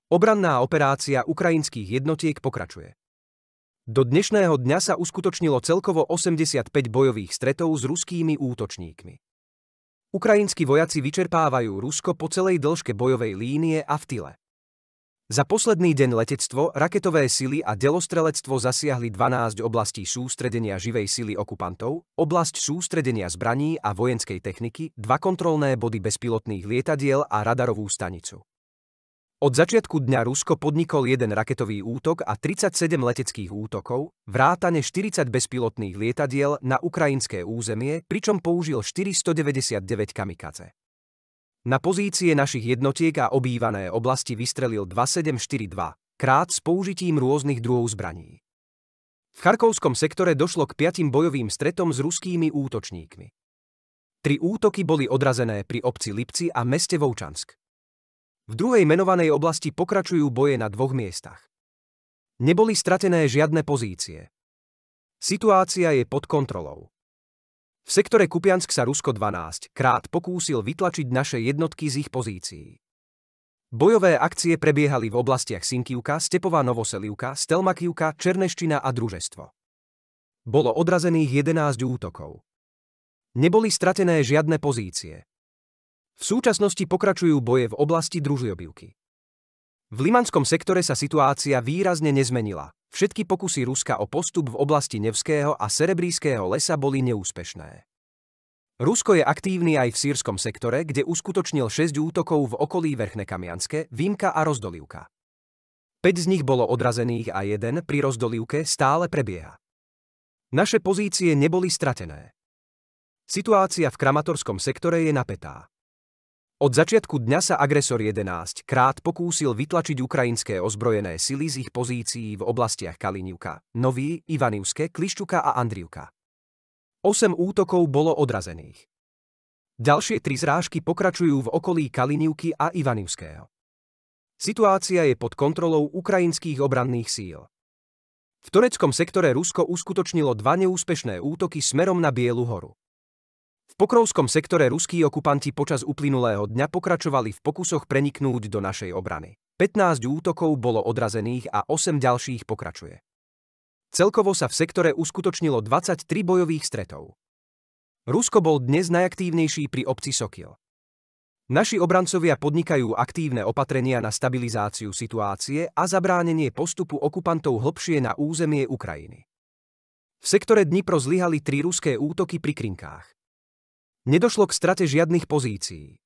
Obranná operácia ukrajinských jednotiek pokračuje. Do dnešného dňa sa uskutočnilo celkovo 85 bojových stretov s ruskými útočníkmi. Ukrajinskí vojaci vyčerpávajú Rusko po celej dĺžke bojovej línie a v tyle. Za posledný deň letectvo, raketové sily a delostrelectvo zasiahli 12 oblastí sústredenia živej sily okupantov, oblasť sústredenia zbraní a vojenskej techniky, 2 kontrolné body bezpilotných lietadiel a radarovú stanicu. Od začiatku dňa Rusko podnikol 1 raketový útok a 37 leteckých útokov, vrátane 40 bezpilotných lietadiel na ukrajinské územie, pričom použil 499 kamikaze. Na pozície našich jednotiek a obývané oblasti vystrelil 2742 krát s použitím rôznych druhov zbraní. V Charkovskom sektore došlo k 5 bojovým stretom s ruskými útočníkmi. 3 útoky boli odrazené pri obci Lipci a meste Vovčansk. V druhej menovanej oblasti pokračujú boje na 2 miestach. Neboli stratené žiadne pozície. Situácia je pod kontrolou. V sektore Kupiansk sa Rusko 12 krát pokúsil vytlačiť naše jednotky z ich pozícií. Bojové akcie prebiehali v oblastiach Sinkivka, Stepová Novoselivka, Stelmakivka, Černeščina a Družstvo. Bolo odrazených 11 útokov. Neboli stratené žiadne pozície. V súčasnosti pokračujú boje v oblasti Družljobivky. V Limanskom sektore sa situácia výrazne nezmenila. Všetky pokusy Ruska o postup v oblasti Nevského a Serebríského lesa boli neúspešné. Rusko je aktívny aj v sýrskom sektore, kde uskutočnil 6 útokov v okolí Verchné Kamianske, Vímka a Rozdolivka. 5 z nich bolo odrazených a 1 pri Rozdolivke stále prebieha. Naše pozície neboli stratené. Situácia v Kramatorskom sektore je napätá. Od začiatku dňa sa agresor 11 krát pokúsil vytlačiť ukrajinské ozbrojené sily z ich pozícií v oblastiach Kalinivka, Nový, Ivanivské, Kliščuka a Andriivka. 8 útokov bolo odrazených. Ďalšie 3 zrážky pokračujú v okolí Kalinivky a Ivanivského. Situácia je pod kontrolou ukrajinských obranných síl. V Toreckom sektore Rusko uskutočnilo 2 neúspešné útoky smerom na Bielu horu. V Pokrovskom sektore ruskí okupanti počas uplynulého dňa pokračovali v pokusoch preniknúť do našej obrany. 15 útokov bolo odrazených a 8 ďalších pokračuje. Celkovo sa v sektore uskutočnilo 23 bojových stretov. Rusko bol dnes najaktívnejší pri obci Sokil. Naši obrancovia podnikajú aktívne opatrenia na stabilizáciu situácie a zabránenie postupu okupantov hlbšie na územie Ukrajiny. V sektore Dnipro zlyhali 3 ruské útoky pri Krinkách. Nedošlo k strate žiadnych pozícií.